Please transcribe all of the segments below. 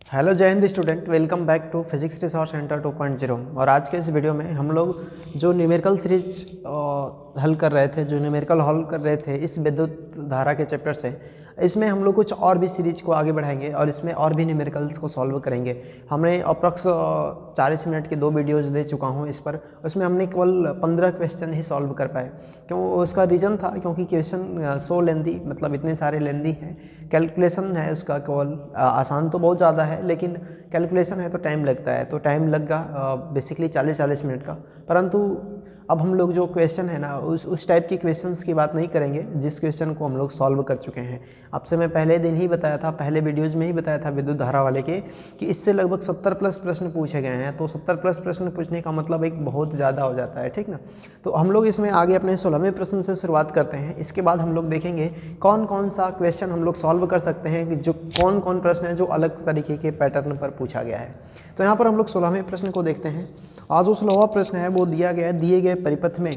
Hello Jai Hind student, welcome back to physics resource centre 2.0। और आज के इस वीडियो में हम लोग जो न्यूमेरिकल सीरीज हल कर रहे थे, जो न्यूमेरिकल हल कर रहे थे इस विद्युत धारा के चैप्टर से, इसमें हम लोग कुछ और भी सीरीज को आगे बढ़ाएंगे और इसमें और भी न्यूमेरिकल्स को सॉल्व करेंगे। हमने अप्रॉक्स 40 मिनट के 2 वीडियोज दे चुका हूँ इस पर। उसमें हमने केवल 15 क्वेश्चन ही सॉल्व कर पाए। क्यों? उसका रीज़न था क्योंकि क्वेश्चन सो लेंदी, मतलब इतने सारे लेंदी हैं। कैलकुलेशन है उसका केवल, आसान तो बहुत ज़्यादा है लेकिन कैलकुलेशन है तो टाइम लगता है, तो टाइम लगा बेसिकली 40 मिनट का। परंतु अब हम लोग जो क्वेश्चन है ना उस टाइप के क्वेश्चंस की बात नहीं करेंगे जिस क्वेश्चन को हम लोग सॉल्व कर चुके हैं। आपसे मैं पहले दिन ही बताया था, पहले वीडियोज़ में ही बताया था विद्युत धारा वाले के, कि इससे लगभग 70 प्लस प्रश्न पूछे गए हैं। तो 70 प्लस प्रश्न पूछने का मतलब एक बहुत ज़्यादा हो जाता है, ठीक ना। तो हम लोग इसमें आगे अपने 16वें प्रश्न से शुरुआत करते हैं। इसके बाद हम लोग देखेंगे कौन कौन सा क्वेश्चन हम लोग सॉल्व कर सकते हैं, कि जो कौन कौन प्रश्न है जो अलग तरीके के पैटर्न पर पूछा गया है। तो यहाँ पर हम लोग 16वें प्रश्न को देखते हैं। आज जो 16वां प्रश्न है वो दिया गया है, दिए गए परिपथ में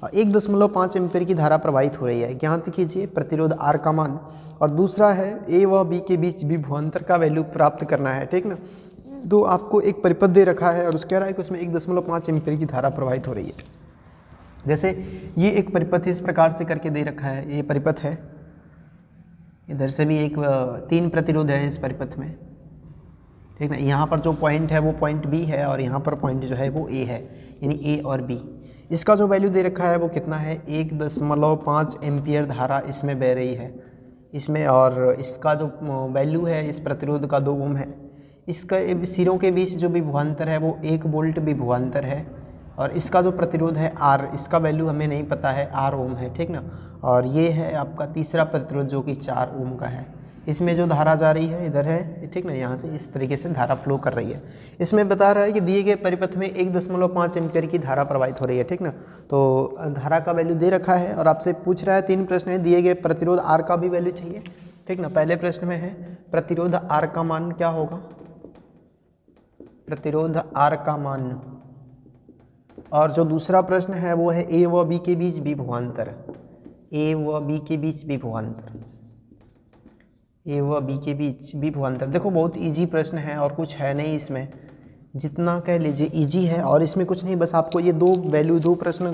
1.5 एम्पीयर की धारा प्रवाहित हो रही है। ज्ञात कीजिए प्रतिरोध आर का मान। और दूसरा है ए व बी के बीच विभवांतर का वैल्यू प्राप्त करना है, ठीक ना। तो आपको एक परिपथ दे रखा है और उसके कह रहा है कि उसमें 1.5 एम्पीयर की धारा प्रवाहित हो रही है। जैसे ये एक परिपथ इस प्रकार से करके दे रखा है, ये परिपथ है। इधर से भी एक 3 प्रतिरोध है इस परिपथ में, ठीक ना। यहाँ पर जो पॉइंट है वो पॉइंट बी है और यहाँ पर पॉइंट जो है वो ए है, यानी ए और बी। इसका जो वैल्यू दे रखा है वो कितना है, 1.5 एम्पियर धारा इसमें बह रही है इसमें। और इसका जो वैल्यू है इस प्रतिरोध का 2 ओम है। इसका सिरों के बीच जो विभवांतर है वो 1 वोल्ट विभवांतर है। और इसका जो प्रतिरोध है आर, इसका वैल्यू हमें नहीं पता है, आर ओम है, ठीक ना। और ये है आपका तीसरा प्रतिरोध जो कि 4 ओम का है। इसमें जो धारा जा रही है इधर है, ठीक ना, यहाँ से इस तरीके से धारा फ्लो कर रही है। इसमें बता रहा है कि दिए गए परिपथ में 1.5 एम्पीयर की धारा प्रवाहित हो रही है, ठीक ना। तो धारा का वैल्यू दे रखा है और आपसे पूछ रहा है 3 प्रश्न है, दिए गए प्रतिरोध आर का भी वैल्यू चाहिए, ठीक ना। पहले प्रश्न में है प्रतिरोध आर का मान क्या होगा, प्रतिरोध आर का मान। और जो दूसरा प्रश्न है वो है ए व बी के बीच विभवांतर, ए व बी के बीच विभवांतर, ए व बी के बीच विभवांतर। देखो बहुत इजी प्रश्न है और कुछ है नहीं इसमें, जितना कह लीजिए इजी है। और इसमें कुछ नहीं, बस आपको ये 2 वैल्यू, 2 प्रश्न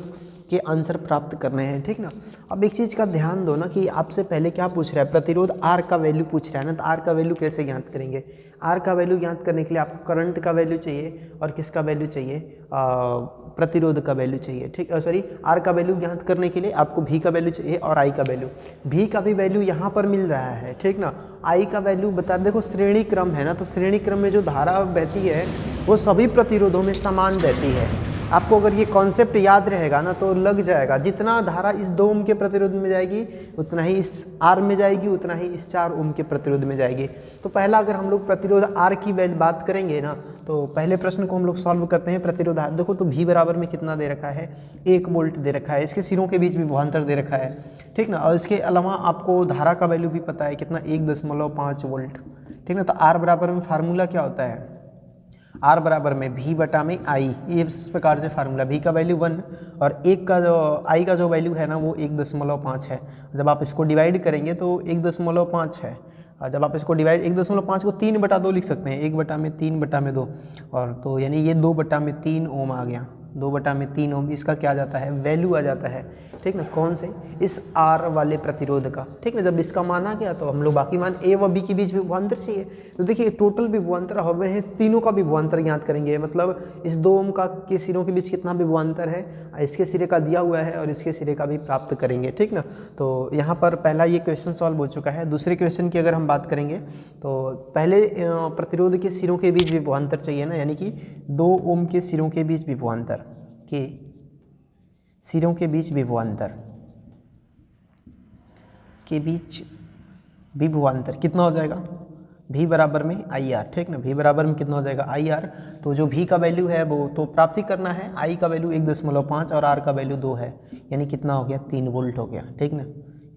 के आंसर प्राप्त करने हैं, ठीक ना। अब एक चीज़ का ध्यान दो ना कि आपसे पहले क्या पूछ रहा है, प्रतिरोध आर का वैल्यू पूछ रहा है ना। तो आर का वैल्यू कैसे ज्ञात करेंगे? आर का वैल्यू ज्ञात करने के लिए आपको करंट का वैल्यू चाहिए और किसका वैल्यू चाहिए, प्रतिरोध का वैल्यू चाहिए, ठीक। सॉरी, आर का वैल्यू ज्ञात करने के लिए आपको भी का वैल्यू चाहिए और आई का वैल्यू। भी का भी वैल्यू यहाँ पर मिल रहा है, ठीक ना। आई का वैल्यू बता, देखो श्रेणी क्रम है ना, तो श्रेणी क्रम में जो धारा बहती है वो सभी प्रतिरोधों में समान बहती है। आपको अगर ये कॉन्सेप्ट याद रहेगा ना तो लग जाएगा, जितना धारा इस 2 ओम के प्रतिरोध में जाएगी उतना ही इस आर में जाएगी, उतना ही इस 4 ओम के प्रतिरोध में जाएगी। तो पहला अगर हम लोग प्रतिरोध आर की बात करेंगे ना, तो पहले प्रश्न को हम लोग सॉल्व करते हैं। प्रतिरोध आर देखो, तो भी बराबर में कितना दे रखा है, 1 वोल्ट दे रखा है। इसके सिरों के बीच विभवांतर दे रखा है, ठीक ना। और इसके अलावा आपको धारा का वैल्यू भी पता है कितना, 1.5 वोल्ट, ठीक ना। तो आर बराबर में फार्मूला क्या होता है, आर बराबर में भी बटा में आई, ये इस प्रकार से फार्मूला। भी का वैल्यू 1 और 1 का जो आई का जो वैल्यू है ना वो 1.5 है। जब आप इसको डिवाइड करेंगे तो 1.5 है। और जब आप इसको डिवाइड 1.5 को 3/2 लिख सकते हैं, 1/3/2। और तो यानी ये 2/3 ओम आ गया, 2/3 ओम। इसका क्या आ जाता है, वैल्यू आ जाता है, ठीक ना। कौन से, इस आर वाले प्रतिरोध का, ठीक ना। जब इसका मान आ गया तो हम लोग बाकी मान ए व बी के बीच विभवांतर चाहिए। तो देखिए टोटल विभवांतर हमें है, तीनों का विभवांतर ज्ञात करेंगे। मतलब इस 2 ओम का के सिरों के बीच कितना विभवांतर है, इसके सिरे का दिया हुआ है और इसके सिरे का भी प्राप्त करेंगे, ठीक ना। तो यहाँ पर पहला ये क्वेश्चन सॉल्व हो चुका है। दूसरे क्वेश्चन की अगर हम बात करेंगे तो पहले प्रतिरोध के सिरों के बीच विभवांतर चाहिए ना, यानी कि 2 ओम के सिरों के बीच विभवांतर, के सिरों के बीच विभवांतर के बीच विभवांतर कितना हो जाएगा, भी बराबर में आई आर, ठीक ना। भी बराबर में कितना हो जाएगा, आई आर। तो जो भी का वैल्यू है वो तो प्राप्ति करना है, आई का वैल्यू 1.5 और आर का वैल्यू 2 है, यानी कितना हो गया, 3 वोल्ट हो गया, ठीक ना।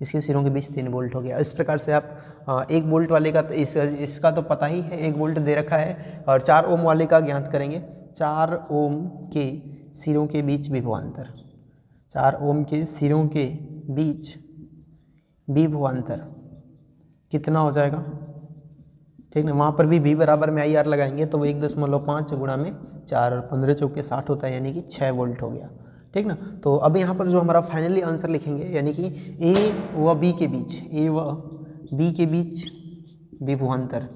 इसके सिरों के बीच 3 वोल्ट हो गया। इस प्रकार से आप 1 वोल्ट वाले का इसका तो पता ही है, 1 वोल्ट दे रखा है। और 4 ओम वाले का ज्ञात करेंगे, 4 ओम के सिरों के बीच विभवांतर, 4 ओम के सिरों के बीच विभवांतर कितना हो जाएगा, ठीक ना। वहाँ पर भी V बराबर में IR लगाएंगे तो वो 1.5 गुणा में 4 और 15 चौके 60 होता है, यानी कि 6 वोल्ट हो गया। ठीक ना। तो अब यहाँ पर जो हमारा फाइनली आंसर लिखेंगे, यानी कि A व B के बीच, A व B के बीच विभवांतर,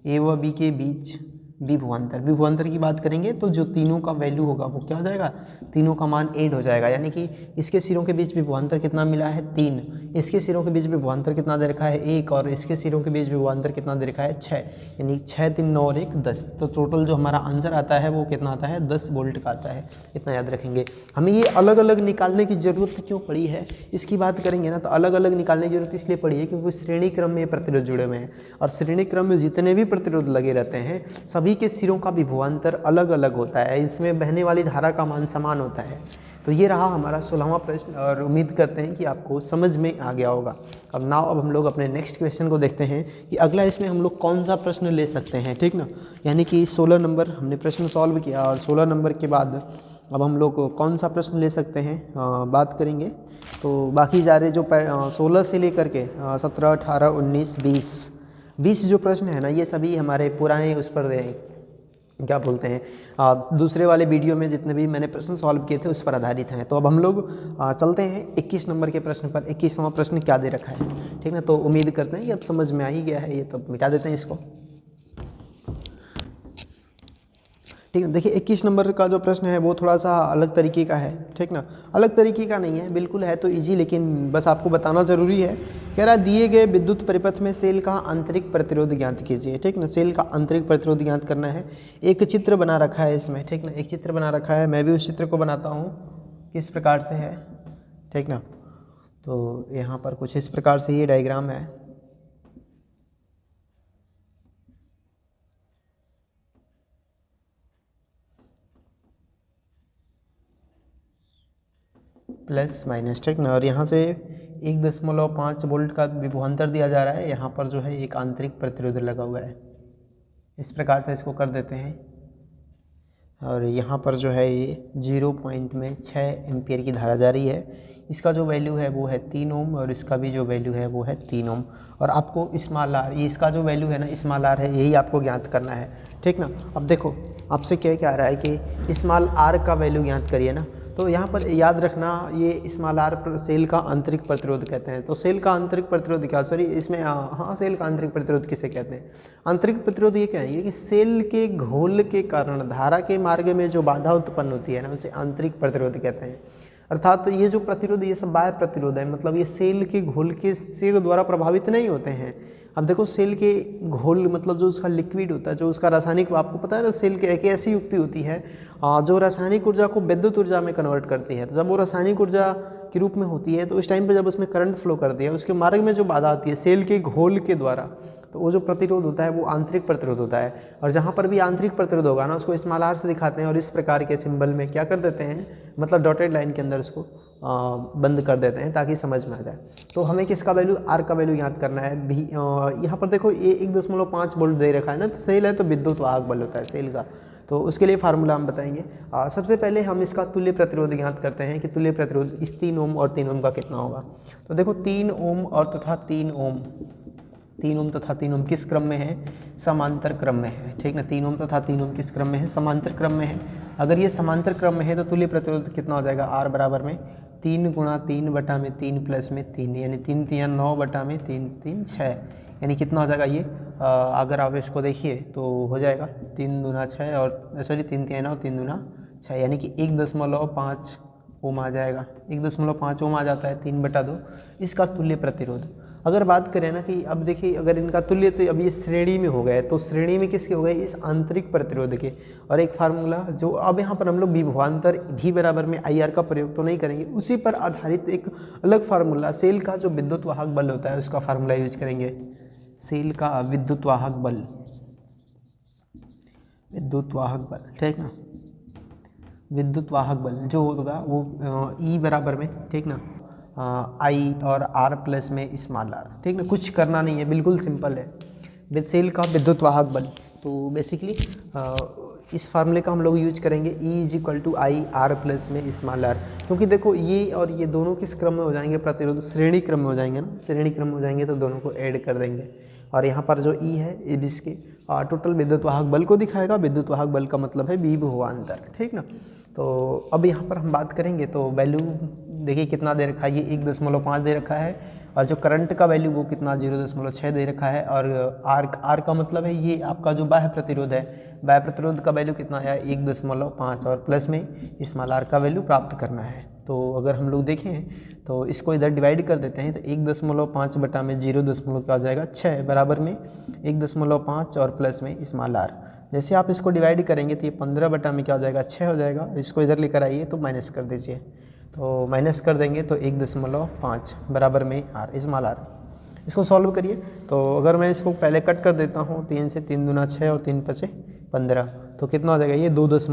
A व B के बीच विभवांतर, विभवांतर की बात करेंगे तो जो तीनों का वैल्यू होगा वो क्या हो जाएगा, तीनों का मान 8 हो जाएगा। यानी कि इसके सिरों के बीच विभवांतर कितना मिला है 3, इसके सिरों के बीच विभवांतर कितना दे रखा है 1, और इसके सिरों के बीच विभवांतर कितना दे रखा है 6, यानी 6 3 9 और 1 10। तो टोटल जो हमारा आंसर आता है वो कितना आता है 10 वोल्ट का आता है। इतना याद रखेंगे। हमें ये अलग अलग निकालने की ज़रूरत क्यों पड़ी है, इसकी बात करेंगे ना, तो अलग अलग निकालने की जरूरत इसलिए पड़ी है क्योंकि श्रेणी क्रम में प्रतिरोध जुड़े हुए हैं, और श्रेणी क्रम में जितने भी प्रतिरोध लगे रहते हैं सभी के सिरों का विभवांतर अलग अलग होता है, इसमें बहने वाली धारा का मान समान होता है। तो ये रहा हमारा 16वां प्रश्न, और उम्मीद करते हैं कि आपको समझ में आ गया होगा। अब हम लोग अपने नेक्स्ट क्वेश्चन को देखते हैं कि अगला इसमें हम लोग कौन सा प्रश्न ले सकते हैं। ठीक ना। यानी कि 16 नंबर हमने प्रश्न सॉल्व किया, और 16 नंबर के बाद अब हम लोग कौन सा प्रश्न ले सकते हैं बात करेंगे। तो बाकी सारे जो 16 से लेकर के 17 18 19 20 जो प्रश्न है ना, ये सभी हमारे पुराने उस पर क्या बोलते हैं दूसरे वाले वीडियो में जितने भी मैंने प्रश्न सॉल्व किए थे उस पर आधारित हैं। तो अब हम लोग चलते हैं 21 नंबर के प्रश्न पर। 21वां प्रश्न क्या दे रखा है, ठीक ना। तो उम्मीद करते हैं कि अब समझ में आ ही गया है, ये तो मिटा देते हैं इसको। ठीक है, देखिए 21 नंबर का जो प्रश्न है वो थोड़ा सा अलग तरीके का है। ठीक ना, अलग तरीके का नहीं है, बिल्कुल है तो इजी, लेकिन बस आपको बताना ज़रूरी है। कह रहा दिए गए विद्युत परिपथ में सेल का आंतरिक प्रतिरोध ज्ञात कीजिए। ठीक ना, सेल का आंतरिक प्रतिरोध ज्ञात करना है। एक चित्र बना रखा है इसमें, ठीक ना, एक चित्र बना रखा है। मैं भी उस चित्र को बनाता हूँ किस प्रकार से है। ठीक ना, तो यहाँ पर कुछ इस प्रकार से ये डायग्राम है। प्लस माइनस, ठीक ना, और यहाँ से 1.5 वोल्ट का विभवांतर दिया जा रहा है। यहाँ पर जो है एक आंतरिक प्रतिरोध लगा हुआ है, इस प्रकार से इसको कर देते हैं। और यहाँ पर जो है ये 0.6 एम्पियर की धारा जा रही है। इसका जो वैल्यू है वो है 3 ओम, और इसका भी जो वैल्यू है वो है 3 ओम। और आपको स्मॉल आर, ये इसका जो वैल्यू है ना स्मॉल आर है, यही आपको ज्ञात करना है। ठीक ना, अब देखो आपसे क्या आ रहा है कि स्मॉल आर का वैल्यू ज्ञात करिए ना। तो यहाँ पर याद रखना ये स्मॉल आर सेल का आंतरिक प्रतिरोध कहते हैं। तो सेल का आंतरिक प्रतिरोध क्या, सॉरी इसमें हाँ सेल का आंतरिक प्रतिरोध किसे कहते हैं। आंतरिक प्रतिरोध ये कहेंगे कि सेल के घोल के कारण धारा के मार्ग में जो बाधा उत्पन्न होती है ना, उसे आंतरिक प्रतिरोध कहते हैं। अर्थात ये जो प्रतिरोध ये सब बाह्य प्रतिरोध है, मतलब ये सेल के घोल के से द्वारा प्रभावित नहीं होते हैं। अब देखो सेल के घोल मतलब जो उसका लिक्विड होता है, जो उसका रासायनिक, आपको पता है ना सेल के एक ऐसी युक्ति होती है जो रासायनिक ऊर्जा को विद्युत ऊर्जा में कन्वर्ट करती है। तो जब वो रासायनिक ऊर्जा के रूप में होती है तो उस टाइम पे जब उसमें करंट फ्लो करती है, उसके मार्ग में जो बाधा आती है सेल के घोल के द्वारा, तो वो जो प्रतिरोध होता है वो आंतरिक प्रतिरोध होता है। और जहाँ पर भी आंतरिक प्रतिरोध होगा ना उसको स्मॉल आर से दिखाते हैं, और इस प्रकार के सिंबल में क्या कर देते हैं, मतलब डॉटेड लाइन के अंदर उसको बंद कर देते हैं ताकि समझ में आ जाए। तो हमें किसका वैल्यू, आर का वैल्यू याद करना है। भी यहाँ पर देखो ये 1.5 वोल्ट दे रखा है ना, तो सेल है तो विद्युत वाहक बल होता है सेल का। तो उसके लिए फार्मूला हम बताएंगे। सबसे पहले हम इसका तुल्य प्रतिरोध ज्ञात करते हैं कि तुल्य प्रतिरोध इस 3 ओम और 3 ओम का कितना होगा। तो देखो 3 ओम और तथा 3 ओम, 3 ओम तथा 3 ओम किस क्रम में है, समांतर क्रम में है। ठीक ना, 3 ओम तथा 3 ओम किस क्रम में है, समांतर क्रम में है। अगर ये समांतर क्रम में है तो तुल्य प्रतिरोध कितना हो जाएगा, आर बराबर में 3 गुणा 3 बटा में 3 प्लस में 3, यानी 3 3 9 बटा में 3 3 6, यानी कितना हो जाएगा ये अगर आप इसको देखिए तो हो जाएगा 3 दूना 6 और सॉरी 3 3 9 3 दूना 6, यानी कि 1.5 ओम आ जाएगा। 1.5 ओम आ जाता है 3/2 इसका तुल्य प्रतिरोध। अगर बात करें ना कि अब देखिए अगर इनका तुल्य, तो अब ये श्रेणी में हो गए, तो श्रेणी में किसके हो गए, इस आंतरिक प्रतिरोध के। और एक फार्मूला जो अब यहाँ पर हम लोग विभवांतर भी बराबर में IR का प्रयोग तो नहीं करेंगे, उसी पर आधारित एक अलग फार्मूला सेल का जो विद्युत वाहक बल होता है उसका फार्मूला यूज करेंगे। सेल का विद्युत वाहक बल, विद्युत वाहक बल, ठीक ना, विद्युत वाहक बल जो होगा वो E बराबर में, ठीक ना, आई और आर प्लस में स्मॉल आर। ठीक ना, कुछ करना नहीं है, बिल्कुल सिंपल है। सेल का विद्युत वाहक बल, तो बेसिकली इस फार्मूले का हम लोग यूज करेंगे E = आई आर प्लस में स्मॉल आर। क्योंकि देखो ये और ये दोनों किस क्रम में हो जाएंगे, प्रतिरोध श्रेणी क्रम में हो जाएंगे ना, श्रेणी क्रम में हो जाएंगे तो दोनों को ऐड कर देंगे। और यहाँ पर जो ई है ये इसके टोटल विद्युत वाहक बल को दिखाएगा। विद्युत वाहक बल का मतलब है विभवांतर, ठीक ना। तो अब यहाँ पर हम बात करेंगे तो वैल्यू देखिए कितना दे रखा है, ये 1.5 दे रखा है और जो करंट का वैल्यू वो कितना 0.6 दे रखा है और आर का मतलब है ये आपका जो बाह्य प्रतिरोध है, बाह्य प्रतिरोध का वैल्यू कितना आया 1.5 और प्लस में स्मॉल आर का वैल्यू प्राप्त करना है। तो अगर हम लोग देखें तो इसको इधर डिवाइड कर देते हैं तो 1.5 बटा में 0 क्या आ जाएगा 6 बराबर में 1.5 और प्लस में स्मॉल आर। जैसे आप इसको डिवाइड करेंगे तो ये 15 बटा में क्या हो जाएगा 6 हो जाएगा। इसको इधर लेकर आइए तो माइनस कर दीजिए, तो माइनस कर देंगे तो 1.5 बराबर में आर स्मॉल आर। इसको सॉल्व करिए तो अगर मैं इसको पहले कट कर देता हूँ 3 से 3 दूना 6 और 3 पचे 15 तो कितना हो जाएगा ये 2.5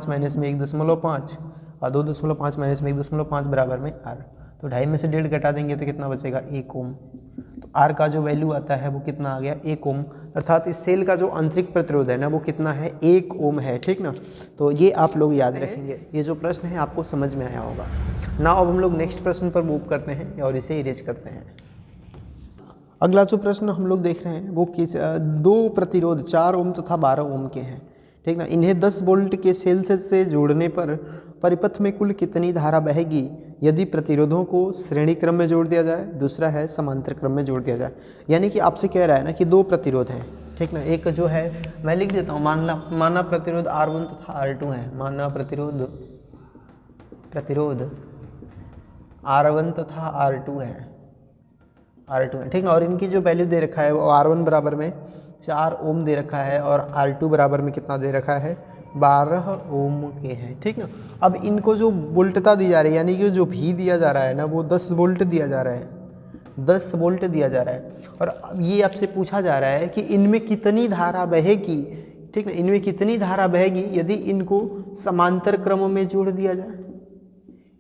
माइनस में 1.5 और 2.5 माइनस में 1.5 बराबर में आर। तो 2.5 में से 1.5 घटा देंगे तो कितना बचेगा 1 ओम। तो आर का जो वैल्यू आता है वो कितना आ गया 1 ओम, अर्थात इस सेल का जो आंतरिक प्रतिरोध है ना वो कितना है 1 ओम है, ठीक ना। तो ये आप लोग याद रखेंगे, ये जो प्रश्न है आपको समझ में आया होगा ना। अब हम लोग नेक्स्ट प्रश्न पर मूव करते हैं और इसे इरेज करते हैं। अगला जो प्रश्न हम लोग देख रहे हैं वो किस दो प्रतिरोध 4 ओम तथा 12 ओम के हैं, ठीक ना। इन्हें 10 वोल्ट के सेल से जोड़ने पर परिपथ में कुल कितनी धारा बहेगी यदि प्रतिरोधों को श्रेणी क्रम में जोड़ दिया जाए, दूसरा है समांतर क्रम में जोड़ दिया जाए। यानी कि आपसे कह रहा है ना कि दो प्रतिरोध हैं, ठीक ना। एक जो है मैं लिख देता हूँ, माना प्रतिरोध R1 तथा R2 है, माना प्रतिरोध R1 तथा R2 है, ठीक ना। और इनकी जो वैल्यू दे रखा है वो R1 बराबर में 4 ओम दे रखा है और R2 बराबर में कितना दे रखा है 12 ओम के हैं, ठीक ना। अब इनको जो वोल्टता दी जा रही है यानी कि जो भी दिया जा रहा है ना वो 10 वोल्ट दिया जा रहा है, 10 वोल्ट दिया जा रहा है। और अब ये आपसे पूछा जा रहा है कि इनमें कितनी धारा बहेगी, ठीक ना, इनमें कितनी धारा बहेगी यदि इनको समांतर क्रम में जोड़ दिया जाए।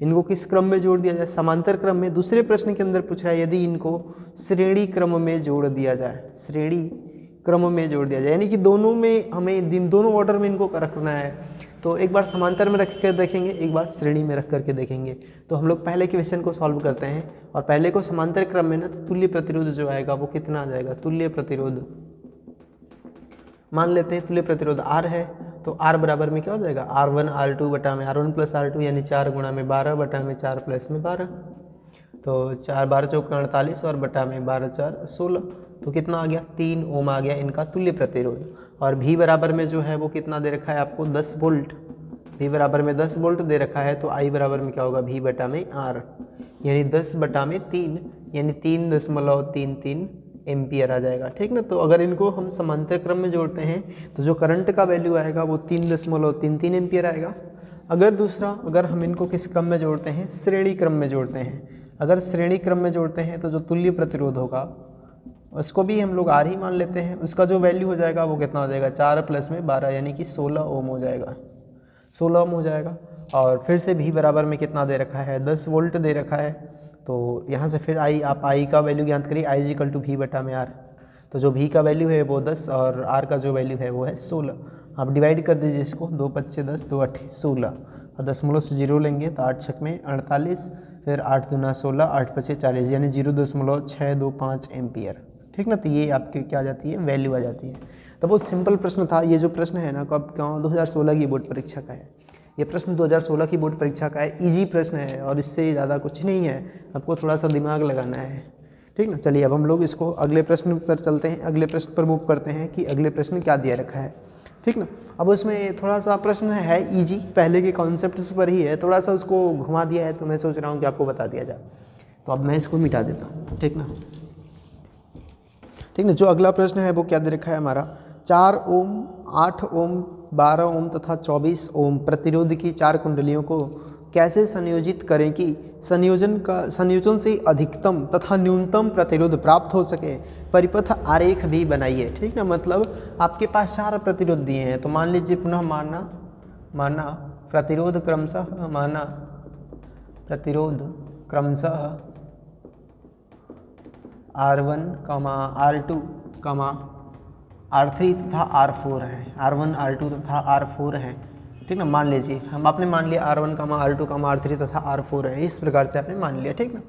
इनको किस क्रम में जोड़ दिया जाए, समांतर क्रम में। दूसरे प्रश्न के अंदर पूछ रहा है यदि इनको श्रेणी क्रम में जोड़ दिया जाए, श्रेणी क्रम में जोड़ दिया जाए, यानी कि दोनों में हमें दोनों ऑर्डर में इनको रखना है। तो एक बार समांतर में रख कर देखेंगे, एक बार श्रेणी में रख करके देखेंगे। तो हम लोग पहले क्वेश्चन को सॉल्व करते हैं और पहले को समांतर क्रम में ना तो तुल्य प्रतिरोध जो आएगा वो कितना आ जाएगा, तुल्य प्रतिरोध मान लेते हैं तुल्य प्रतिरोध R है तो R बराबर में क्या हो जाएगा R1 R2 बटा में R1 प्लस R2 यानी 4 गुणा में 12 बटा में 4 प्लस में 12, तो 4 12 चौका 48 और बटा में 12 4 16, तो कितना आ गया 3 ओम आ गया इनका तुल्य प्रतिरोध। और V बराबर में जो है वो कितना दे रखा है आपको 10 वोल्ट, V बराबर में 10 वोल्ट दे रखा है तो I बराबर में क्या होगा V बटा में R यानी 10 बटा में 3 यानी 3.33 एम्पियर आ जाएगा, ठीक ना। तो अगर इनको हम समांतर क्रम में जोड़ते हैं तो जो करंट का वैल्यू आएगा वो 3.33 एम्पियर आएगा। अगर हम इनको किस क्रम में जोड़ते हैं, श्रेणी क्रम में जोड़ते हैं। अगर श्रेणी क्रम में जोड़ते हैं तो जो तुल्य प्रतिरोध होगा उसको भी हम लोग R ही मान लेते हैं, उसका जो वैल्यू हो जाएगा वो कितना हो जाएगा 4 प्लस में 12 यानी कि 16 ओम हो जाएगा, 16 ओम हो जाएगा। और फिर से भी बराबर में कितना दे रखा है 10 वोल्ट दे रखा है, तो यहाँ से फिर आप I का वैल्यू ज्ञात करिए, I इक्वल टू V बटा में R। तो जो V का वैल्यू है वो 10 और R का जो वैल्यू है वो है 16। आप डिवाइड कर दीजिए इसको, 2 पच्चे 10 2 अट्ठे 16 और दशमलव से 0 लेंगे तो 8 छक में 48, फिर 8 दूना 16 8 पचे 40 यानी 0.625 एम्पियर, ठीक ना। तो ये आपकी क्या आ जाती है वैल्यू आ जाती है। तो बहुत सिंपल प्रश्न था ये जो प्रश्न है ना, कब 2016 की बोर्ड परीक्षा का है। ये प्रश्न 2016 की बोर्ड परीक्षा का है, इजी प्रश्न है और इससे ज़्यादा कुछ नहीं है, आपको थोड़ा सा दिमाग लगाना है, ठीक ना। चलिए अब हम लोग इसको अगले प्रश्न पर चलते हैं, अगले प्रश्न पर मूव करते हैं कि अगले प्रश्न क्या दिया रखा है, ठीक ना। अब उसमें थोड़ा सा प्रश्न है इजी, पहले के कॉन्सेप्ट्स पर ही है, थोड़ा सा उसको घुमा दिया है तो मैं सोच रहा हूँ कि आपको बता दिया जाए। तो अब मैं इसको मिटा देता हूँ, ठीक ना, ठीक ना। जो अगला प्रश्न है वो क्या दे रखा है हमारा 4 ओम 8 ओम 12 ओम तथा 24 ओम प्रतिरोध की 4 कुंडलियों को कैसे संयोजित करें कि संयोजन से अधिकतम तथा न्यूनतम प्रतिरोध प्राप्त हो सके, परिपथ आरेख भी बनाइए, ठीक ना। मतलब आपके पास 4 प्रतिरोध दिए हैं तो मान लीजिए पुनः माना प्रतिरोध क्रमशः R1, R2, R3 तथा R4 है, R1 R2 तथा R4 हैं। ठीक ना। मान लीजिए हम आपने मान लिया R1 R2 R3 तथा R4 है, इस प्रकार से आपने मान लिया, ठीक ना।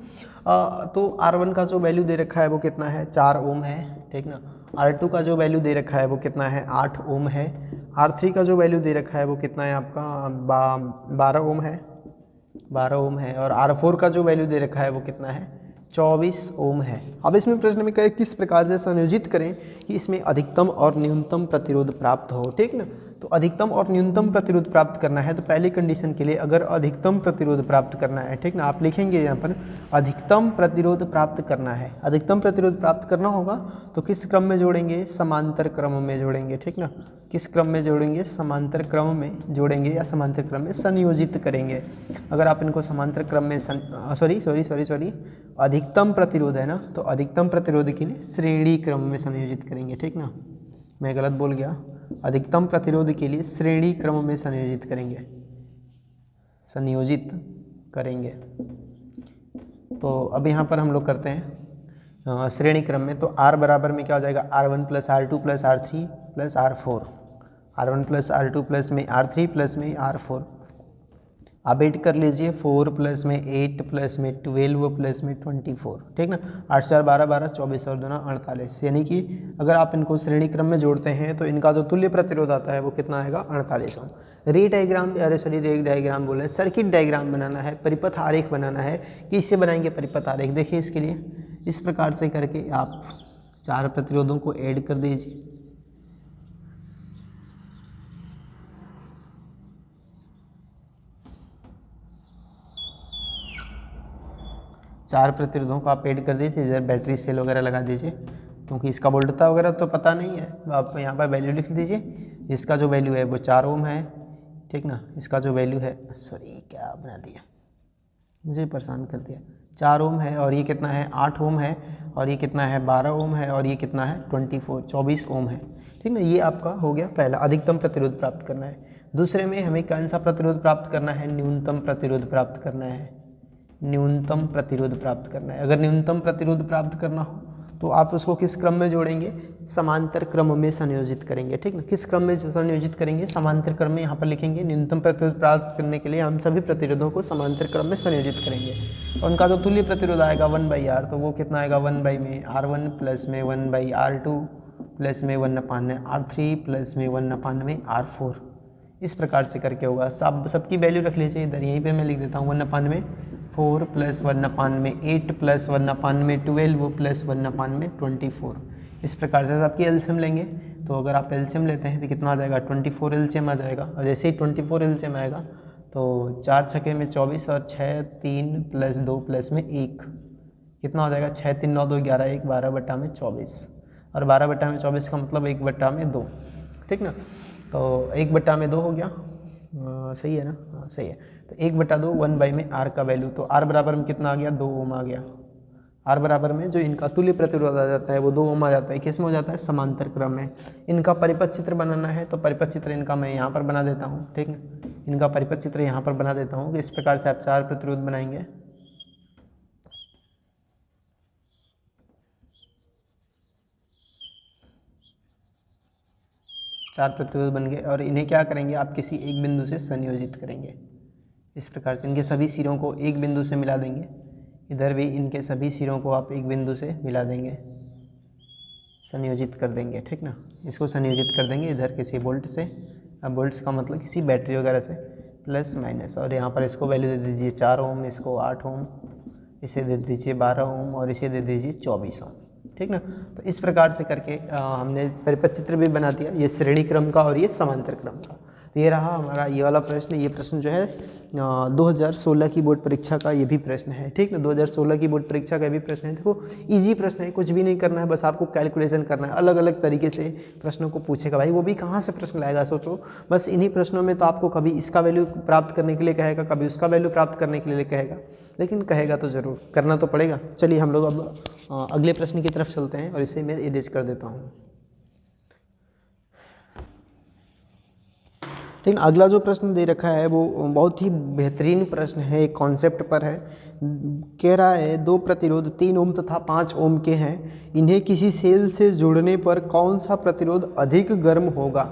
तो R1 का जो वैल्यू दे रखा है वो कितना है, 4 ओम है, ठीक ना। R2 का जो वैल्यू दे रखा है वो कितना है, 8 ओम है। R3 का जो वैल्यू दे रखा है वो कितना है आपका 12 ओम है, 12 ओम है। और R4 का जो वैल्यू दे रखा है वो कितना है, 24 ओम है। अब इसमें प्रश्न में कहे किस प्रकार से संयोजित करें कि इसमें अधिकतम और न्यूनतम प्रतिरोध प्राप्त हो, ठीक ना। तो अधिकतम और न्यूनतम प्रतिरोध प्राप्त करना है तो पहली कंडीशन के लिए अगर अधिकतम प्रतिरोध प्राप्त करना है, ठीक ना, आप लिखेंगे यहाँ पर अधिकतम प्रतिरोध प्राप्त करना है। अधिकतम प्रतिरोध प्राप्त करना होगा तो किस क्रम में जोड़ेंगे, समांतर क्रम में जोड़ेंगे, ठीक ना। किस क्रम में जोड़ेंगे, समांतर क्रम में जोड़ेंगे या समांतर क्रम में संयोजित करेंगे। अगर आप इनको समांतर क्रम में सॉरी अधिकतम प्रतिरोध है ना, तो अधिकतम प्रतिरोध के लिए श्रेणी क्रम में संयोजित करेंगे, ठीक ना। मैं गलत बोल गया, अधिकतम प्रतिरोध के लिए श्रेणी क्रम में संयोजित करेंगे। तो अब यहाँ पर हम लोग करते हैं श्रेणी क्रम में। तो R बराबर में क्या हो जाएगा, R1 + R2 + R3 + R4, R1 + R2 plus में R3 प्लस में R4। आप ऐड कर लीजिए 4 प्लस में 8 प्लस में 12 प्लस में 24, ठीक ना। 8 4 12 12 24 और 2 48, यानी कि अगर आप इनको श्रेणी क्रम में जोड़ते हैं तो इनका जो तुल्य प्रतिरोध आता है वो कितना आएगा, 48 ओम। रे डायग्राम बोले, सर्किट डायग्राम बनाना है, परिपथ आरेख बनाना है कि इससे बनाएंगे परिपथ आरेख। देखिए इसके लिए इस प्रकार से करके आप 4 प्रतिरोधों को ऐड कर दीजिए। चार प्रतिरोधों को आप ऐड कर दीजिए, इधर बैटरी सेल वगैरह लगा दीजिए, क्योंकि इसका वोल्टता वगैरह तो पता नहीं है, आप यहाँ पर वैल्यू लिख दीजिए। इसका जो वैल्यू है वो 4 ओम है, ठीक ना। इसका जो वैल्यू है, सॉरी क्या बना दिया, मुझे परेशान कर दिया, 4 ओम है। और ये कितना है, 8 ओम है। और ये कितना है, 12 ओम है। और ये कितना है, 24 ओम है, ठीक ना। ये आपका हो गया पहला, अधिकतम प्रतिरोध प्राप्त करना है। दूसरे में हमें कौन सा प्रतिरोध प्राप्त करना है, न्यूनतम प्रतिरोध प्राप्त करना है। न्यूनतम प्रतिरोध प्राप्त करना है। अगर न्यूनतम प्रतिरोध प्राप्त करना हो तो आप उसको किस क्रम में जोड़ेंगे, समांतर क्रम में संयोजित करेंगे, ठीक ना। किस क्रम में संयोजित करेंगे, समांतर क्रम में। यहाँ पर लिखेंगे न्यूनतम प्रतिरोध प्राप्त करने के लिए हम सभी प्रतिरोधों को समांतर क्रम में संयोजित करेंगे। और उनका जो तुल्य प्रतिरोध आएगा 1/R, तो वो कितना आएगा, 1 में R1 प्लस में 1/R2 प्लस में 1/में R3 प्लस में 1/में R4। इस प्रकार से करके होगा। सबकी वैल्यू रख लीजिए इधर, यहीं पे मैं लिख देता हूँ 1/में 4 प्लस 1/में 8 प्लस 1/में 12 प्लस 1/में 24। इस प्रकार से सबकी एलसीएम लेंगे। तो अगर आप एलसीएम लेते हैं तो कितना आ जाएगा, 24 एलसीएम आ जाएगा। और जैसे ही 24 एलसीएम आएगा तो 4 छक्के में 24 और 6 3 प्लस 2 प्लस में 1 कितना हो जाएगा, 6 3 9 2 11 1 12/24। और 12/24 का मतलब 1/2, ठीक ना। तो 1/2 हो गया, सही है ना, हाँ सही है। तो 1/2 1 में R का वैल्यू, तो R बराबर में कितना आ गया, 2 ओम आ गया। R बराबर में जो इनका तुल्य प्रतिरोध आ जाता है वो 2 ओम आ जाता है। किस में हो जाता है, समांतर क्रम में। इनका परिपथ चित्र बनाना है तो परिपथ चित्र इनका मैं यहाँ पर बना देता हूँ, ठीक है। इनका परिपथ चित्र यहाँ पर बना देता हूँ। इस प्रकार से आप 4 प्रतिरोध बनाएंगे। चार प्रतिरोध बन गए और इन्हें क्या करेंगे, आप किसी एक बिंदु से संयोजित करेंगे। इस प्रकार से इनके सभी सिरों को एक बिंदु से मिला देंगे। इधर भी इनके सभी सिरों को आप एक बिंदु से मिला देंगे, संयोजित कर देंगे, ठीक ना। इसको संयोजित कर देंगे इधर किसी बोल्ट से। अब बोल्ट्स का मतलब किसी बैटरी वगैरह से, प्लस माइनस। और यहाँ पर इसको वैल्यू दे दीजिए 4 ओम, इसको 8 ओम, इसे दे दीजिए 12 ओम और इसे दे दीजिए 24 ओम, ठीक ना। तो इस प्रकार से करके हमने परिपथ चित्र भी बना दिया, ये श्रेणी क्रम का और ये समांतर क्रम का। तो ये रहा हमारा ये वाला प्रश्न। ये प्रश्न जो है 2016 की बोर्ड परीक्षा का ये भी प्रश्न है, ठीक ना। 2016 की बोर्ड परीक्षा का भी प्रश्न है। देखो इजी प्रश्न है, कुछ भी नहीं करना है, बस आपको कैलकुलेशन करना है। अलग अलग तरीके से प्रश्नों को पूछेगा। भाई वो भी कहाँ से प्रश्न लाएगा, सोचो। बस इन्हीं प्रश्नों में तो आपको कभी इसका वैल्यू प्राप्त करने के लिए कहेगा, कभी उसका वैल्यू प्राप्त करने के लिए कहेगा, लेकिन कहेगा तो ज़रूर, करना तो पड़ेगा। चलिए हम लोग अब अगले प्रश्न की तरफ चलते हैं और इसे मैं इरेज कर देता हूँ, लेकिन अगला जो प्रश्न दे रखा है वो बहुत ही बेहतरीन प्रश्न है, एक कॉन्सेप्ट पर है। कह रहा है 2 प्रतिरोध 3 ओम तथा 5 ओम के हैं, इन्हें किसी सेल से जोड़ने पर कौन सा प्रतिरोध अधिक गर्म होगा।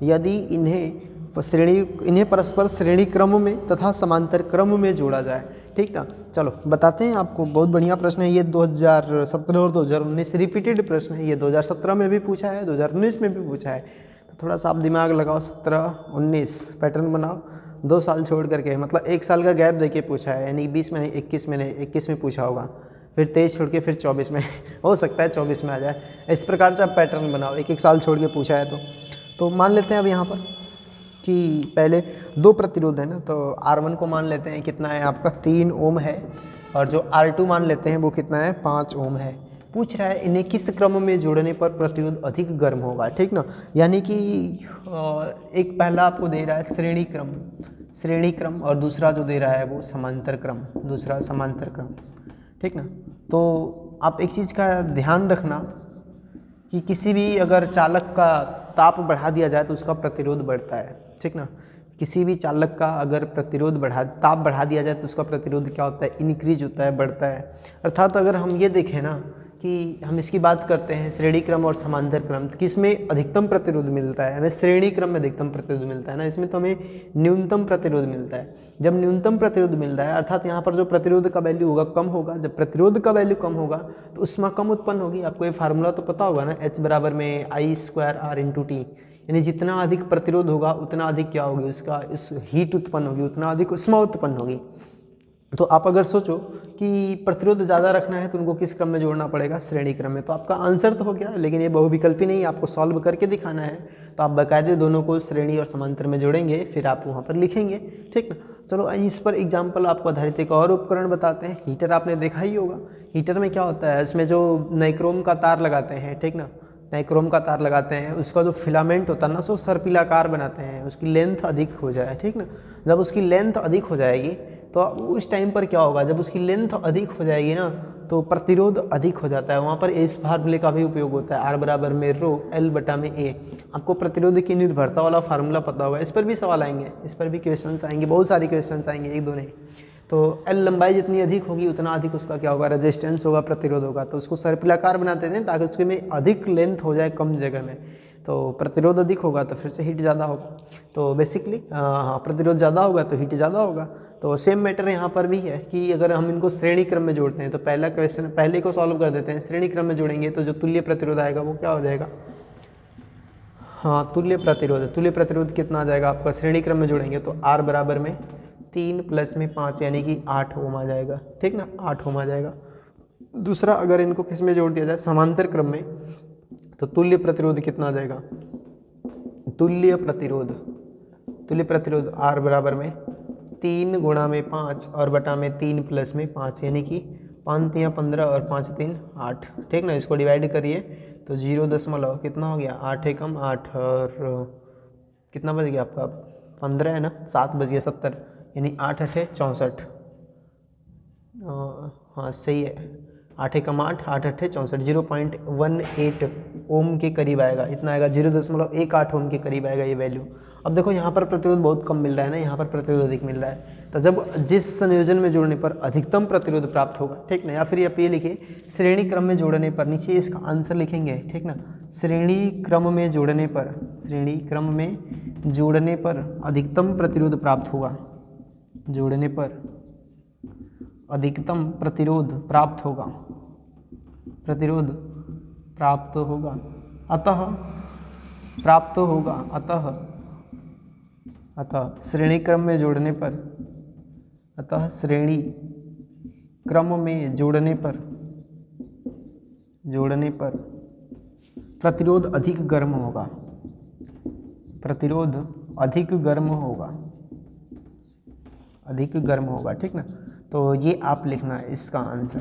यदि इन्हें इन्हें परस्पर श्रेणी क्रम में तथा समांतर क्रम में जोड़ा जाए। ठीक ना, चलो बताते हैं आपको। बहुत बढ़िया प्रश्न है ये, 2017 और 2019 रिपीटेड प्रश्न है ये। 2017 में भी पूछा है, 2019 में भी पूछा है। तो थोड़ा सा आप दिमाग लगाओ, 17 19 पैटर्न बनाओ, 2 साल छोड़ करके, मतलब 1 साल का गैप देके पूछा है, यानी 20 में नहीं 21 में पूछा होगा, फिर 23 छोड़ के फिर 24 में हो सकता है 24 में आ जाए। इस प्रकार से आप पैटर्न बनाओ, 1 साल छोड़ के पूछा है तो मान लेते हैं अब यहाँ पर कि पहले 2 प्रतिरोध है ना, तो R1 को मान लेते हैं कितना है आपका 3 ओम है, और जो R2 मान लेते हैं वो कितना है 5 ओम है। पूछ रहा है इन्हें किस क्रम में जोड़ने पर प्रतिरोध अधिक गर्म होगा। ठीक ना, यानी कि एक पहला आपको दे रहा है श्रेणी क्रम और दूसरा जो दे रहा है वो समांतर क्रम, दूसरा समांतर क्रम। ठीक ना, तो आप एक चीज़ का ध्यान रखना कि किसी भी अगर चालक का ताप बढ़ा दिया जाए तो उसका प्रतिरोध बढ़ता है। ठीक ना, किसी भी चालक का अगर ताप बढ़ा दिया जाए तो उसका प्रतिरोध क्या होता है, इंक्रीज होता है, बढ़ता है। अर्थात अगर हम ये देखें ना कि हम इसकी बात करते हैं श्रेणी क्रम और समांतर क्रम, तो किसमें अधिकतम प्रतिरोध मिलता है, हमें श्रेणी क्रम में अधिकतम प्रतिरोध मिलता है ना, इसमें तो हमें न्यूनतम प्रतिरोध मिलता है। जब न्यूनतम प्रतिरोध मिल रहा है अर्थात यहाँ पर जो प्रतिरोध का वैल्यू होगा कम होगा, जब प्रतिरोध का वैल्यू कम होगा तो उष्मा कम उत्पन्न होगी। आपको ये फार्मूला तो पता होगा ना, H बराबर में I²R×T, यानी जितना अधिक प्रतिरोध होगा उतना अधिक क्या होगी, उसका इस हीट उत्पन्न होगी, उतना अधिक उष्मा उत्पन्न होगी। तो आप अगर सोचो कि प्रतिरोध ज़्यादा रखना है तो उनको किस क्रम में जोड़ना पड़ेगा, श्रेणी क्रम में। तो आपका आंसर तो हो गया, लेकिन ये बहुविकल्पी नहीं, आपको सॉल्व करके दिखाना है। तो आप बाकायदे दोनों को श्रेणी और समांतर में जोड़ेंगे, फिर आप वहाँ पर लिखेंगे। ठीक ना, चलो इस पर एग्जाम्पल आपको आधारित एक और उपकरण बताते हैं। हीटर आपने देखा ही होगा। हीटर में क्या होता है, इसमें जो नाइक्रोम का तार लगाते हैं, ठीक ना, नाइक्रोम का तार लगाते हैं, उसका जो फिलामेंट होता है ना सो सर्पिलाकार बनाते हैं, उसकी लेंथ अधिक हो जाए। ठीक ना, जब उसकी लेंथ अधिक हो जाएगी तो उस टाइम पर क्या होगा, जब उसकी लेंथ अधिक हो जाएगी ना तो प्रतिरोध अधिक हो जाता है। वहाँ पर इस फार्मूले का भी उपयोग होता है, R बराबर में रो L/A। आपको प्रतिरोध की निर्भरता वाला फार्मूला पता होगा। इस पर भी सवाल आएंगे, इस पर भी क्वेश्चंस आएंगे, बहुत सारे क्वेश्चंस आएंगे, एक दो नहीं। तो L लंबाई जितनी अधिक होगी उतना अधिक उसका क्या होगा, रेजिस्टेंस होगा, प्रतिरोध होगा। तो उसको सर्पिलाकार बनाते हैं ताकि उसके में अधिक लेंथ हो जाए कम जगह में। तो प्रतिरोध अधिक होगा तो फिर से हीट ज़्यादा होगा। तो बेसिकली हाँ, प्रतिरोध ज़्यादा होगा तो हीट ज़्यादा होगा। तो सेम मैटर यहाँ पर भी है कि अगर हम इनको श्रेणी क्रम में जोड़ते हैं तो पहला क्वेश्चन पहले को सॉल्व कर देते हैं। श्रेणी क्रम में जोड़ेंगे तो जो तुल्य प्रतिरोध आएगा वो क्या हो जाएगा, हाँ तुल्य प्रतिरोध कितना आ जाएगा आपका, श्रेणी क्रम में जोड़ेंगे तो R बराबर में 3 + में 5 यानी कि 8 ओम आ जाएगा। ठीक ना, 8 ओम आ जाएगा। दूसरा अगर इनको किस में जोड़ दिया जाए, समांतर क्रम में, तो तुल्य प्रतिरोध कितना आ जाएगा, तुल्य प्रतिरोध R बराबर में 3 × में 5 और बटा में 3 + में 5 यानी कि 5 × 15 और 5 × 3 8। ठीक ना, इसको डिवाइड करिए तो 0 कितना हो गया, 8 × 8 और कितना बच गया आपका 15 है ना, 7 बच गया 70 यानी 8 × 8 = 64। हाँ सही है, 8 × 8 8 × 8 = 64, 0.18 ओम के करीब आएगा, इतना आएगा, 0.18 ओम के करीब आएगा ये वैल्यू। अब देखो यहाँ पर प्रतिरोध बहुत कम मिल रहा है ना, यहाँ पर प्रतिरोध अधिक मिल रहा है। तो जब जिस संयोजन में जोड़ने पर अधिकतम प्रतिरोध प्राप्त होगा, ठीक ना, या फिर आप ये लिखिए श्रेणी क्रम में जोड़ने पर, नीचे इसका आंसर लिखेंगे। ठीक ना, श्रेणी क्रम में जोड़ने पर अधिकतम प्रतिरोध प्राप्त होगा, जोड़ने पर अधिकतम प्रतिरोध प्राप्त होगा, अतः श्रेणी क्रम में जोड़ने पर प्रतिरोध अधिक गर्म होगा। ठीक ना, तो ये आप लिखना है इसका आंसर।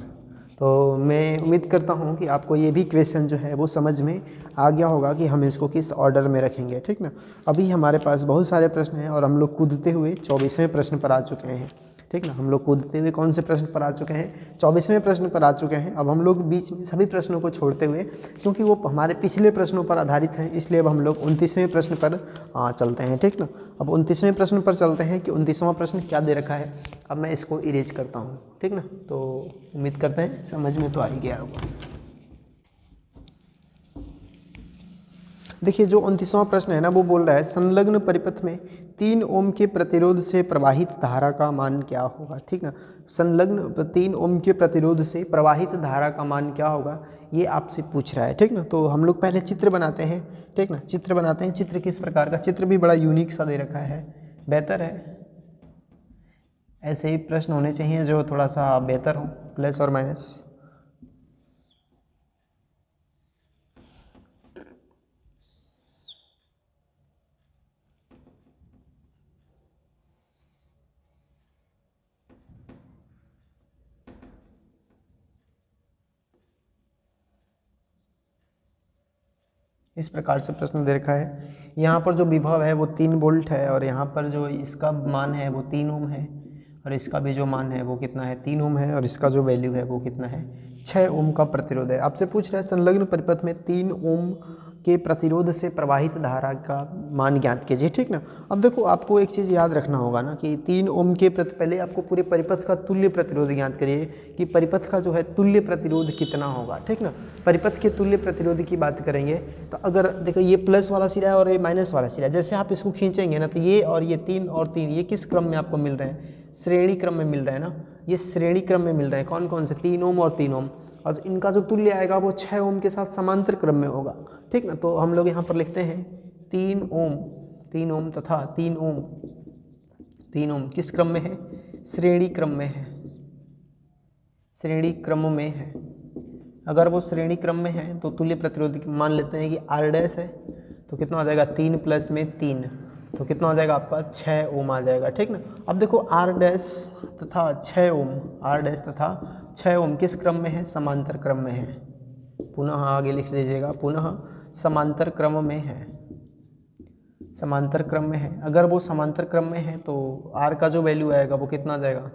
तो मैं उम्मीद करता हूँ कि आपको ये भी क्वेश्चन जो है वो समझ में आ गया होगा कि हम इसको किस ऑर्डर में रखेंगे। ठीक ना, अभी हमारे पास बहुत सारे प्रश्न हैं और हम लोग कूदते हुए 24वें प्रश्न पर आ चुके हैं। ठीक ना, हम लोग कूदते हुए कौन से प्रश्न पर आ चुके हैं, 24वें प्रश्न पर आ चुके हैं। अब हम लोग बीच में सभी प्रश्नों को छोड़ते हुए, क्योंकि वो हमारे पिछले प्रश्नों पर आधारित हैं, इसलिए अब हम लोग 29वें प्रश्न पर चलते हैं। ठीक ना, अब 29वें प्रश्न पर चलते हैं कि 29वां प्रश्न क्या दे रखा है। अब मैं इसको इरेज करता हूँ। ठीक ना, तो उम्मीद करते हैं समझ में तो आ ही गया होगा। देखिए जो 29वां प्रश्न है ना वो बोल रहा है संलग्न परिपथ में 3 ओम के प्रतिरोध से प्रवाहित धारा का मान क्या होगा। ठीक ना, संलग्न 3 ओम के प्रतिरोध से प्रवाहित धारा का मान क्या होगा ये आपसे पूछ रहा है। ठीक ना, तो हम लोग पहले चित्र बनाते हैं। ठीक ना, चित्र बनाते हैं। चित्र किस प्रकार का, चित्र भी बड़ा यूनिक सा दे रखा है, बेहतर है। ऐसे ही प्रश्न होने चाहिए जो थोड़ा सा बेहतर हो, प्लस और माइनस। इस प्रकार से प्रश्न दे रखा है। यहाँ पर जो विभव है वो 3 वोल्ट है और यहाँ पर जो इसका मान है वो 3 ओम है और इसका भी जो मान है वो कितना है 3 ओम है और इसका जो वैल्यू है वो कितना है 6 ओम का प्रतिरोध है। आपसे पूछ रहा है संलग्न परिपथ में 3 ओम के प्रतिरोध से प्रवाहित धारा का मान ज्ञात कीजिए। ठीक ना, अब देखो आपको एक चीज़ याद रखना होगा ना कि 3 ओम के पहले आपको पूरे परिपथ का तुल्य प्रतिरोध ज्ञात करिए कि परिपथ का जो है तुल्य प्रतिरोध कितना होगा। ठीक ना, परिपथ के तुल्य प्रतिरोध की बात करेंगे तो अगर देखो ये प्लस वाला सिरा है और ये माइनस वाला सिरा है, जैसे आप इसको खींचेंगे ना तो ये और ये 3 और 3 ये किस क्रम में आपको मिल रहे हैं, श्रेणी क्रम में मिल रहे हैं ना, ये श्रेणी क्रम में मिल रहे हैं। कौन कौन से, 3 ओम और 3 ओम, और इनका जो तुल्य आएगा वो 6 ओम के साथ समांतर क्रम में होगा। ठीक ना, तो हम लोग यहाँ पर लिखते हैं 3 ओम तथा 3 ओम किस क्रम में है, श्रेणी क्रम में है, श्रेणी क्रम में है। अगर वो श्रेणी क्रम में है तो तुल्य प्रतिरोध मान लेते हैं कि आर डैश है तो कितना हो जाएगा 3 प्लस में 3 तो कितना हो जाएगा आपका 6 ओम आ जाएगा। ठीक ना, अब देखो आर डैश तथा 6 ओम, आर डैश तथा 6 ओम किस क्रम में है, समांतर क्रम में है। पुनः आगे लिख लीजिएगा, पुनः समांतर क्रम में है, समांतर क्रम में है। अगर वो समांतर क्रम में है तो आर का जो वैल्यू आएगा वो कितना आ जाएगा,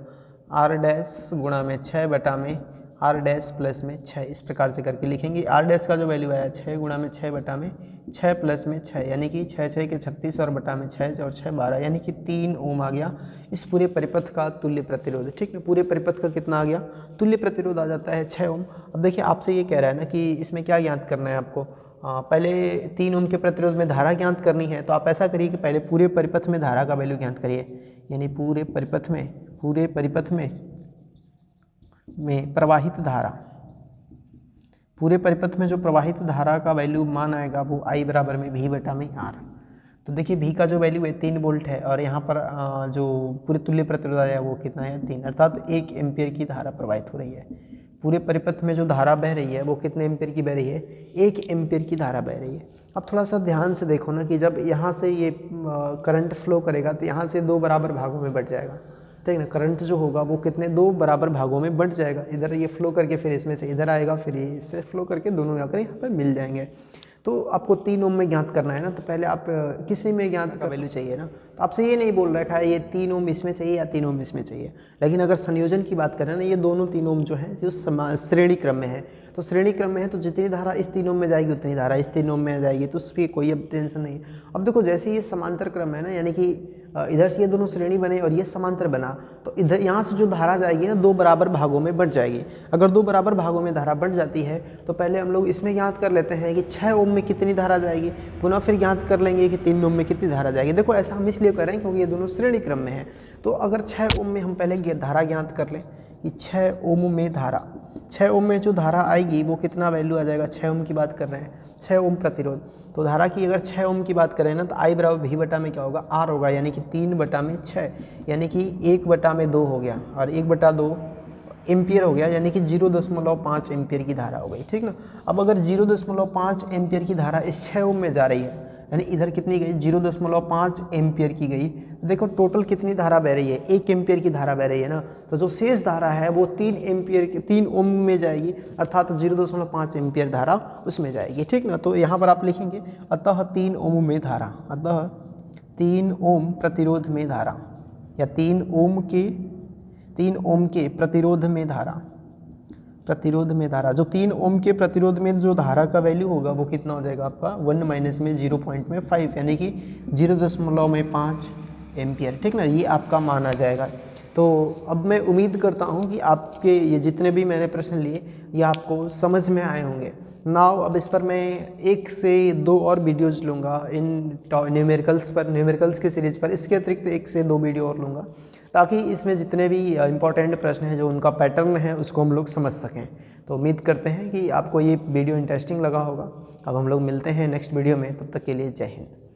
आर डैश गुणा में 6 बटा में आर डैश प्लस में 6, इस प्रकार से करके लिखेंगे। आर डैश का जो वैल्यू आया 6 गुणा में 6 बटा में 6 प्लस में 6 यानी कि 6 6 के 36 और बटा में 6 और 6 12 यानी कि 3 ओम आ गया इस पूरे परिपथ का तुल्य प्रतिरोध। ठीक है, पूरे परिपथ का कितना आ गया, तुल्य प्रतिरोध आ जाता है 6 ओम। अब देखिए आपसे ये कह रहा है ना कि इसमें क्या ज्ञात करना है आपको, पहले 3 ओम के प्रतिरोध में धारा ज्ञात करनी है। तो आप ऐसा करिए कि पहले पूरे परिपथ में धारा का वैल्यू ज्ञात करिए, यानी पूरे परिपथ में प्रवाहित धारा, पूरे परिपथ में जो प्रवाहित धारा का वैल्यू मान आएगा वो I बराबर में V बटा में R। तो देखिए V का जो वैल्यू है 3 वोल्ट है और यहाँ पर जो पूरे तुल्य प्रतिरोध आया वो कितना है 3, अर्थात 1 एम्पियर की धारा प्रवाहित हो रही है। पूरे परिपथ में जो धारा बह रही है वो कितने एम्पियर की बह रही है, 1 एम्पियर की धारा बह रही है। अब थोड़ा सा ध्यान से देखो ना कि जब यहाँ से ये करंट फ्लो करेगा तो यहाँ से 2 बराबर भागों में बट जाएगा। ठीक ना, करंट जो होगा वो कितने 2 बराबर भागों में बंट जाएगा। इधर ये फ्लो करके फिर इसमें से इधर आएगा, फिर इससे फ्लो करके दोनों आकर यहाँ पर मिल जाएंगे। तो आपको 3 ओम में ज्ञात करना है ना, तो पहले आप किसी में ज्ञात का वैल्यू चाहिए ना, तो आपसे ये नहीं बोल रखा है ये 3 ओम इसमें चाहिए या 3 ओम इसमें चाहिए। लेकिन अगर संयोजन की बात करें ना, ये दोनों 3 ओम जो है जो श्रेणी क्रम में है, तो श्रेणी क्रम में है तो जितनी धारा इस 3 ओम में जाएगी उतनी धारा इस 3 ओम में जाएगी, तो उस पर कोई अब टेंशन नहीं है। अब देखो जैसे ये समांतर क्रम है ना, यानी कि इधर से ये दोनों श्रेणी बने और ये समांतर बना, तो इधर यहाँ से जो धारा जाएगी ना 2 बराबर भागों में बंट जाएगी। अगर 2 बराबर भागों में धारा बंट जाती है तो पहले हम लोग इसमें ज्ञात कर लेते हैं कि 6 ओम में कितनी धारा जाएगी, पुनः फिर ज्ञात कर लेंगे कि 3 ओम में कितनी धारा जाएगी। देखो ऐसा हम इसलिए कर रहे हैं क्योंकि ये दोनों श्रेणी क्रम में है। तो अगर 6 ओम में हम पहले धारा ज्ञात कर लें कि 6 ओम में धारा, 6 ओम में जो धारा आएगी वो कितना वैल्यू आ जाएगा, 6 ओम की बात कर रहे हैं, 6 ओम प्रतिरोध। तो धारा की अगर 6 ओम की बात करें ना तो I बराबर V बटा में क्या होगा, R होगा, यानी कि 3 बटा में 6 यानी कि 1 बटा में 2 हो गया और 1 बटा 2 एम्पियर हो गया, यानी कि 0.5 एम्पियर की धारा हो गई। ठीक ना, अब अगर 0.5 एम्पियर की धारा इस 6 ओम में जा रही है, यानी इधर कितनी गई 0.5 एम्पियर की गई, देखो टोटल कितनी धारा बह रही है, 1 एम्पियर की धारा बह रही है ना, तो जो शेष धारा है वो 3 ओम में जाएगी, अर्थात 0.5 एम्पियर धारा उसमें जाएगी। ठीक ना, तो यहाँ पर आप लिखेंगे अतः 3 ओम में धारा, अतः 3 ओम प्रतिरोध में धारा या 3 ओम के प्रतिरोध में धारा, जो 3 ओम के प्रतिरोध में जो धारा का वैल्यू होगा वो कितना हो जाएगा आपका 1 माइनस में 0.5 यानी कि 0.5 एम्पियर। ठीक ना, ये आपका मान आ जाएगा। तो अब मैं उम्मीद करता हूँ कि आपके ये जितने भी मैंने प्रश्न लिए ये आपको समझ में आए होंगे। नाउ अब इस पर मैं 1 से 2 और वीडियोज़ लूँगा इन न्यूमेरिकल्स पर, न्यूमेरिकल्स की सीरीज़ पर। इसके अतिरिक्त 1 से 2 वीडियो और लूँगा ताकि इसमें जितने भी इम्पोर्टेंट प्रश्न हैं, जो उनका पैटर्न है, उसको हम लोग समझ सकें। तो उम्मीद करते हैं कि आपको ये वीडियो इंटरेस्टिंग लगा होगा। अब हम लोग मिलते हैं नेक्स्ट वीडियो में, तब तक के लिए जय हिंद।